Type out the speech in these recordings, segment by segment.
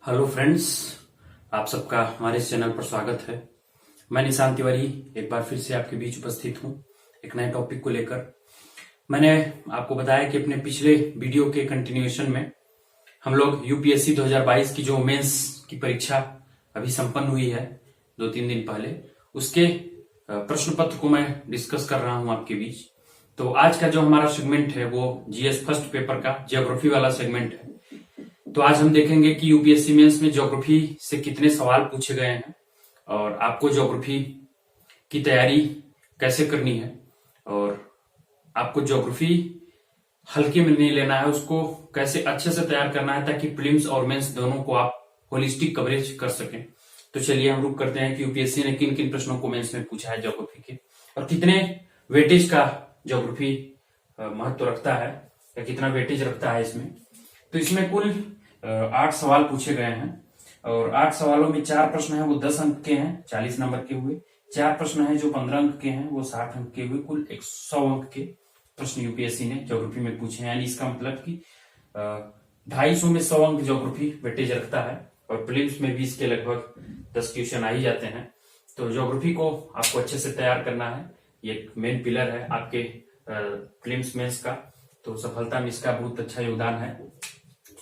Hello friends, आप सबका हमारे इस चैनल पर स्वागत है। मैं निशांत तिवारी एक बार फिर से आपके बीच उपस्थित हूं एक नए टॉपिक को लेकर। मैंने आपको बताया कि अपने पिछले वीडियो के कंटिन्यूएशन में हम लोग यूपीएससी 2022 की जो मेंस की परीक्षा अभी संपन्न हुई है 2-3 दिन पहले, उसके प्रश्न पत्र को मैं डिस्कस कर रहा हूं आपके बीच। तो आज का जो हमारा सेगमेंट है वो जीएस फर्स्ट पेपर का ज्योग्राफी वाला सेगमेंट है। तो आज हम देखेंगे कि यूपीएससी मेंस में ज्योग्राफी से कितने सवाल पूछे गए हैं और आपको ज्योग्राफी की तैयारी कैसे करनी है और आपको ज्योग्राफी हल्के में नहीं लेना है, उसको कैसे अच्छे से तैयार करना है ताकि प्रीलिम्स और मेंस दोनों को आप होलिस्टिक कवरेज कर सकें। तो चलिए हम रुक करते हैं कि यूपीएससी ने किन किन प्रश्नों को मेंस में पूछा है ज्योग्राफी के और कितने वेटेज का ज्योग्राफी महत्व रखता है या कितना वेटेज रखता है इसमें। तो इसमें कुल 8 सवाल पूछे गए हैं और 8 सवालों में 4 प्रश्न हैं वो 10 अंक के हैं, 40 नंबर के हुए। 4 प्रश्न हैं जो 15 अंक के हैं, वो 60 अंक के हुए। कुल 100 अंक के प्रश्न यूपीएससी ने ज्योग्राफी में पूछे हैं। यानी इसका मतलब कि 250 में 100 अंक ज्योग्राफी वेटेज रखता है और प्रीलिम्स में भी इसके लगभग 10 क्वेश्चन आ ही जाते हैं। तो ज्योग्राफी को आपको अच्छे से तैयार करना है, ये एक मेन पिलर है आपके प्रीलिम्स मेंस का। तो सफलता में इसका बहुत अच्छा योगदान है।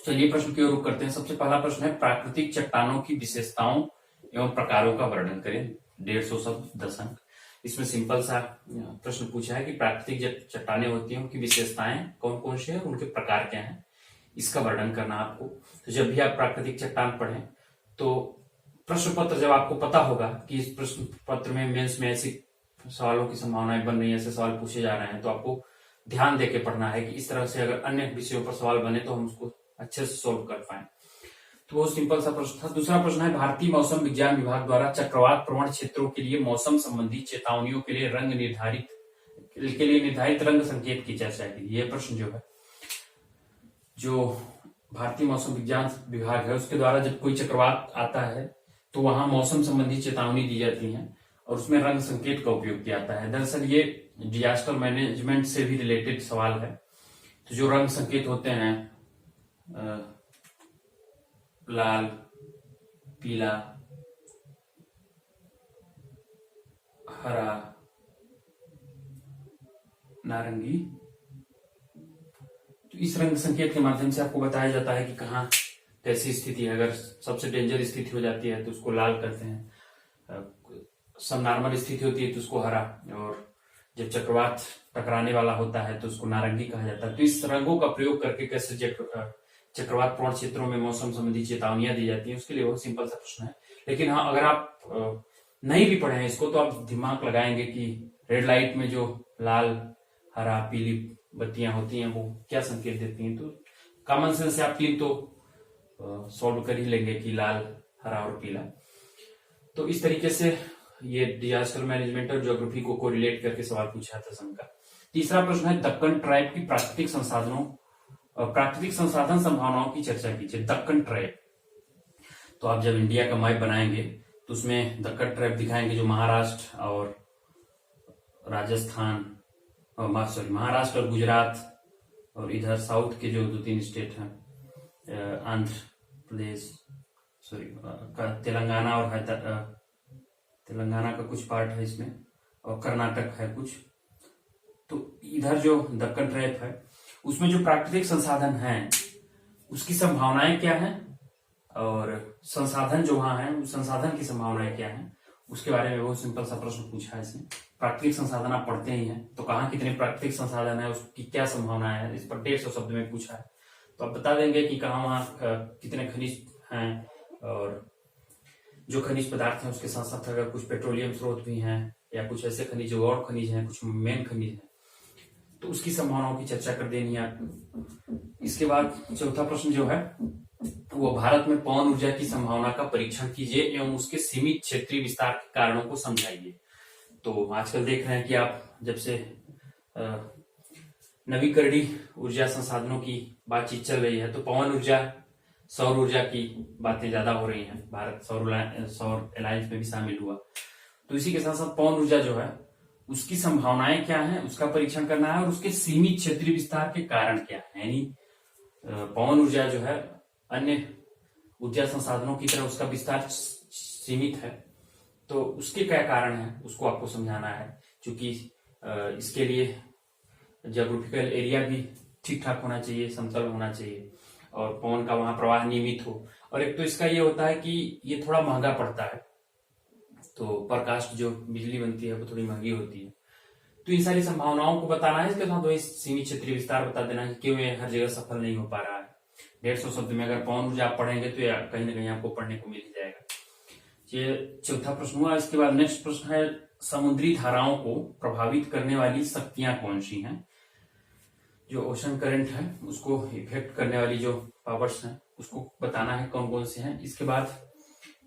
चलिए प्रश्न की ओर रुख करते हैं। सबसे पहला प्रश्न है, प्राकृतिक चट्टानों की विशेषताओं एवं प्रकारों का वर्णन करें। 150 शब्द 10 अंक। इसमें सिंपल सा प्रश्न पूछा है कि प्राकृतिक चट्टानें होती हैं, उनकी विशेषताएं कौन कौन सी है, उनके प्रकार क्या हैं, इसका वर्णन करना आपको। तो जब भी आप प्राकृतिक चट्टान पढ़ें तो प्रश्न पत्र जब आपको पता होगा कि इस प्रश्न पत्र में मेंस में ऐसी सवालों की संभावनाएं बन रही है, ऐसे सवाल पूछे जा रहे हैं, तो आपको ध्यान देके पढ़ना है कि इस तरह से अगर अन्य विषयों पर सवाल बने तो हम उसको अच्छे से सोल्व कर पाए। तो वो सिंपल सा प्रश्न था। दूसरा प्रश्न है, भारतीय मौसम विज्ञान विभाग द्वारा चक्रवात प्रवण क्षेत्रों के लिए मौसम संबंधी चेतावनियों के लिए निर्धारित रंग संकेत की चर्चा की। ये प्रश्न जो है, जो भारतीय मौसम विज्ञान विभाग है उसके द्वारा जब कोई चक्रवात आता है तो वहां मौसम संबंधी चेतावनी दी जाती है और उसमें रंग संकेत का उपयोग किया जाता है। दरअसल ये डिजास्टर मैनेजमेंट से भी रिलेटेड सवाल है। तो जो रंग संकेत होते हैं, लाल, पीला, हरा, नारंगी, तो इस रंग संकेत के माध्यम से आपको बताया जाता है कि कहाँ कैसी स्थिति है। अगर सबसे डेंजर स्थिति हो जाती है तो उसको लाल करते हैं, सब नॉर्मल स्थिति होती है तो उसको हरा, और जब चक्रवात टकराने वाला होता है तो उसको नारंगी कहा जाता है। तो इस रंगों का प्रयोग करके कैसे चक्रवात प्रवण क्षेत्रों में मौसम संबंधी चेतावनियां दी जाती हैं, उसके लिए बहुत सिंपल सा प्रश्न है। लेकिन हाँ, अगर आप नहीं भी पढ़े हैं इसको तो आप दिमाग लगाएंगे कि रेड लाइट में जो लाल, हरा, पीली बत्तियां होती हैं वो क्या संकेत देती हैं। तो कॉमन सेंस से आप 3 तो सॉल्व कर ही लेंगे कि लाल, हरा और पीला। तो इस तरीके से ये डिजास्टर मैनेजमेंट और ज्योग्राफी को कोरिलेट करके सवाल पूछा था संघ का। तीसरा प्रश्न है, दक्कन ट्राइब की प्राकृतिक संसाधन संभावनाओं की चर्चा कीजिए। दक्कन ट्राइब, तो आप जब इंडिया का मैप बनाएंगे तो उसमें दक्कन ट्राइब दिखाएंगे, जो महाराष्ट्र और राजस्थान और महाराष्ट्र और गुजरात और इधर साउथ के जो 2-3 स्टेट हैं, आंध्र प्रदेश, तेलंगाना और तेलंगाना का कुछ पार्ट है इसमें, और कर्नाटक है कुछ। तो इधर जो दक्कन ट्राइब है उसमें जो प्राकृतिक संसाधन हैं उसकी संभावनाएं क्या हैं और संसाधन जो वहां है उस संसाधन की संभावनाएं क्या हैं, उसके बारे में बहुत सिंपल सा प्रश्न पूछा है इसमें। प्राकृतिक संसाधन आप पढ़ते ही हैं, तो कहाँ कितने प्राकृतिक संसाधन है, उसकी क्या संभावना है, इस पर 150 शब्द में पूछा है। तो आप बता देंगे कि कहाँ वहां कितने खनिज हैं, और जो खनिज पदार्थ हैं उसके साथ साथ अगर कुछ पेट्रोलियम स्रोत भी हैं या कुछ ऐसे खनिज जो और खनिज हैं, कुछ मेन खनिज हैं, तो उसकी संभावनाओं की चर्चा कर देनी है आपको। इसके बाद चौथा प्रश्न जो है वो, भारत में पवन ऊर्जा की संभावना का परीक्षण कीजिए एवं उसके सीमित क्षेत्रीय विस्तार के कारणों को समझाइए। तो आजकल देख रहे हैं कि आप जब से नवीकरणीय ऊर्जा संसाधनों की बातचीत चल रही है तो पवन ऊर्जा, सौर ऊर्जा की बातें ज्यादा हो रही हैं। भारत सौर अलायंस में भी शामिल हुआ, तो इसी के साथ साथ पवन ऊर्जा जो है उसकी संभावनाएं क्या हैं उसका परीक्षण करना है और उसके सीमित क्षेत्रीय विस्तार के कारण क्या है। यानी पवन ऊर्जा जो है अन्य ऊर्जा संसाधनोन की तरह उसका विस्तार सीमित है, तो उसके क्या कारण है उसको आपको समझाना है। क्योंकि इसके लिए ज्योग्राफिकल एरिया भी ठीक ठाक होना चाहिए, समतल होना चाहिए, और पवन का वहां प्रवाह नियमित हो। और एक तो इसका ये होता है कि ये थोड़ा महंगा पड़ता है, तो पर कास्ट जो बिजली बनती है वो थोड़ी महंगी होती है। तो इन सारी संभावनाओं को बताना है, इसके साथ वही सीमित क्षेत्रीय विस्तार बता देना है कि क्यों ये हर जगह सफल नहीं हो पा रहा है। 150 शब्द में अगर पवन ऊर्जा आप पढ़ेंगे तो कहीं ना कहीं आपको पढ़ने को मिल ही जाएगा। ये चौथा प्रश्न हुआ। इसके बाद नेक्स्ट प्रश्न है, समुद्री धाराओं को प्रभावित करने वाली शक्तियां कौन सी हैं। जो ओशन करंट है उसको इफेक्ट करने वाली जो पावर्स हैं उसको बताना है कौन कौन से हैं। इसके बाद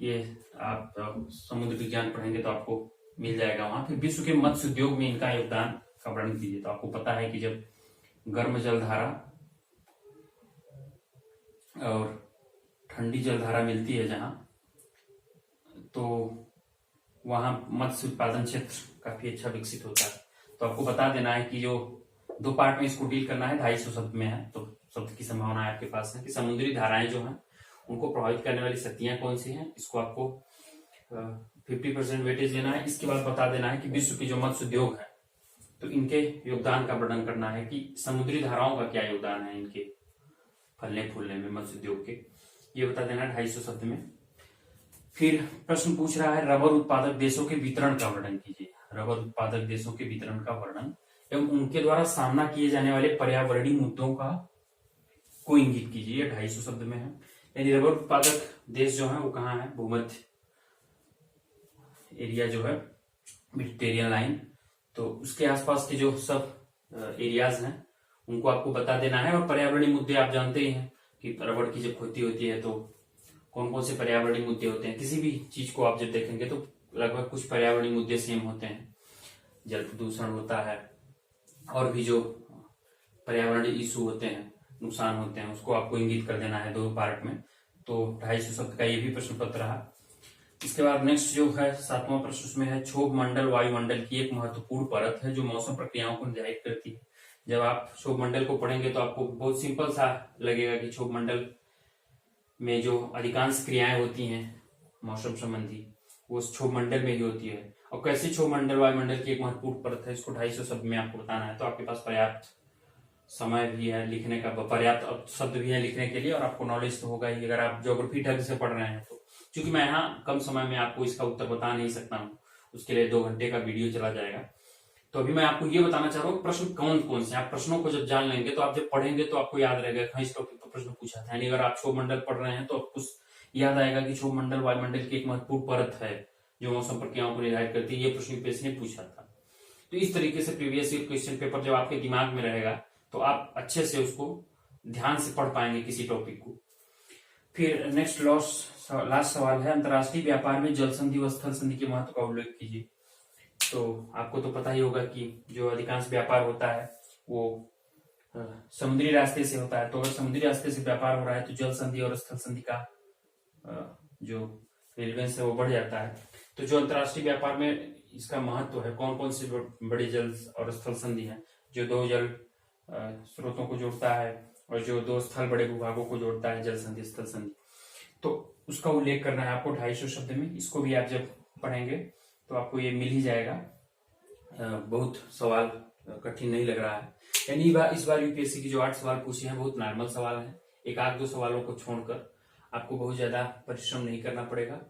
ये आप समुद्र विज्ञान पढ़ेंगे तो आपको मिल जाएगा वहां। फिर विश्व के मत्स्य उद्योग में इनका योगदान का वर्णन कीजिए। तो आपको पता है कि जब गर्म जलधारा और ठंडी जलधारा मिलती है जहां, तो वहां मत्स्य उत्पादन क्षेत्र काफी अच्छा विकसित होता है। तो आपको बता देना है कि जो 2 पार्ट में इसको डील करना है, 250 शब्द में है, तो शब्द की संभावना आपके पास है कि समुद्री धाराएं जो हैं उनको प्रभावित करने वाली शक्तियां कौन सी हैं। इसको आपको 50% वेटेज देना है। इसके बाद बता देना है कि विश्व के जो मत्स्य उद्योग है तो इनके योगदान का वर्णन करना है कि समुद्री धाराओं का क्या योगदान है इनके फलने फूलने में मत्स्य उद्योग के, ये बता देना है 250 शब्द में। फिर प्रश्न पूछ रहा है, रबर उत्पादक देशों के वितरण का वर्णन कीजिए। रबर उत्पादक देशों के वितरण का वर्णन एवं उनके द्वारा सामना किए जाने वाले पर्यावरणीय मुद्दों को इंगित कीजिए। 250 शब्द में है। यानी रबर उत्पादक देश जो है वो कहाँ है, भूमध्य एरिया जो है, मेडिटेरियन लाइन, तो उसके आसपास के जो सब एरियाज हैं उनको आपको बता देना है। और पर्यावरणीय मुद्दे आप जानते ही हैं कि रबड़ की जब खेती होती है तो कौन कौन से पर्यावरणीय मुद्दे होते हैं। किसी भी चीज को आप जब देखेंगे तो लगभग कुछ पर्यावरणीय मुद्दे सेम होते हैं। जल प्रदूषण होता है और भी जो पर्यावरणीय इशू होते हैं, नुकसान होते हैं, उसको आपको इंगित कर देना है 2 पार्ट में। तो 250 शब्द का ये भी प्रश्न पत्र रहा। इसके बाद नेक्स्ट जो है 7वां प्रश्न उसमें है, क्षोभ मंडल वायुमंडल की एक महत्वपूर्ण परत है जो मौसम प्रक्रियाओं को निर्धारित करती है। जब आप क्षोभ मंडल को पढ़ेंगे तो आपको बहुत सिंपल सा लगेगा कि क्षोभ मंडल में जो अधिकांश क्रियाएं होती हैं मौसम संबंधी वो क्षोभ मंडल में ही होती है। और कैसे क्षोभ मंडल वायुमंडल की एक महत्वपूर्ण परत है इसको 250 शब्द में आपको बताना है। तो आपके पास पर्याप्त समय भी है लिखने का, पर्याप्त शब्द भी है लिखने के लिए, और आपको नॉलेज तो होगा ही अगर आप ज्योग्राफी ढंग से पढ़ रहे हैं तो। क्योंकि मैं यहाँ कम समय में आपको इसका उत्तर बता नहीं सकता हूँ, उसके लिए 2 घंटे का वीडियो चला जाएगा। तो अभी मैं आपको ये बताना चाह रहा हूँ प्रश्न कौन कौन से। आप प्रश्नों को जब जान लेंगे तो आप जब पढ़ेंगे तो आपको याद रहेगा इस टॉपिक पर प्रश्न पूछा था। यानी अगर आप क्षोभ मंडल पढ़ रहे हैं तो आपको याद आएगा कि क्षोभ मंडल वायुमंडल की एक महत्वपूर्ण परत है जो मौसम प्रक्रियाओं को निर्धारित करती है। ये प्रश्न यूपीएससी ने पूछा था। तो इस तरीके से प्रीवियस ईयर क्वेश्चन पेपर जब आपके दिमाग में रहेगा तो आप अच्छे से उसको ध्यान से पढ़ पाएंगे किसी टॉपिक को। फिर नेक्स्ट लास्ट सवाल है, अंतरराष्ट्रीय व्यापार में जल संधि व स्थल संधि के महत्व का उल्लेख कीजिए। तो आपको तो पता ही होगा कि जो अधिकांश व्यापार होता है वो समुद्री रास्ते से होता है। तो अगर समुद्री रास्ते से व्यापार हो रहा है तो जल संधि और स्थल संधि का जो रेलेवेंस है वो बढ़ जाता है। तो जो अंतरराष्ट्रीय व्यापार में इसका महत्व है, कौन कौन से बड़े जल और स्थल संधि है, जो 2 जल स्रोतों को जोड़ता है और जो 2 स्थल बड़े भूभागों को जोड़ता है, जल संधि स्थल संधि, तो उसका उल्लेख करना है आपको 250 शब्द में। इसको भी आप जब पढ़ेंगे तो आपको ये मिल ही जाएगा। बहुत सवाल कठिन नहीं लग रहा है। यानी इस बार यूपीएससी की जो 8 सवाल पूछे हैं बहुत नॉर्मल सवाल हैं। 1-2 सवालों को छोड़कर आपको बहुत ज्यादा परिश्रम नहीं करना पड़ेगा।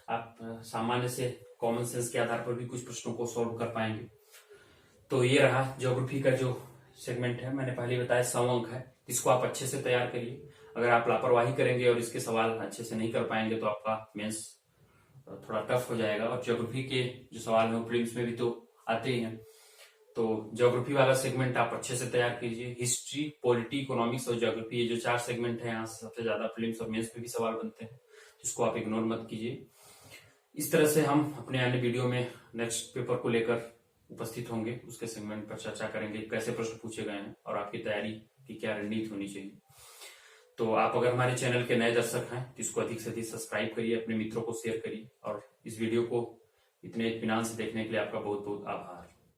आप सामान्य से कॉमन सेंस के आधार पर भी कुछ प्रश्नों को सॉल्व कर पाएंगे। तो ये रहा ज्योग्राफी का जो सेगमेंट है, मैंने पहले बताया 100 अंक है, इसको आप अच्छे से तैयार करिए। अगर आप लापरवाही करेंगे और इसके सवाल अच्छे से नहीं कर पाएंगे तो आपका मेंस थोड़ा टफ हो जाएगा। और ज्योग्राफी के जो सवाल है प्रीलिम्स में भी तो आते ही हैं। तो ज्योग्राफी वाला सेगमेंट आप अच्छे से तैयार कीजिए। हिस्ट्री, पॉलिटी, इकोनॉमिक्स और ज्योग्राफी, ये जो 4 सेगमेंट है यहाँ से सबसे ज्यादा प्रीलिम्स और मेंस में भी सवाल बनते हैं, जिसको आप इग्नोर मत कीजिए। इस तरह से हम अपने आने वीडियो में नेक्स्ट पेपर को लेकर उपस्थित होंगे, उसके सेगमेंट पर चर्चा करेंगे कैसे प्रश्न पूछे गए हैं और आपकी तैयारी की क्या रणनीति होनी चाहिए। तो आप अगर हमारे चैनल के नए दर्शक हैं तो इसको अधिक से अधिक सब्सक्राइब करिए, अपने मित्रों को शेयर करिए, और इस वीडियो को इतने इत्मीनान से देखने के लिए आपका बहुत बहुत आभार।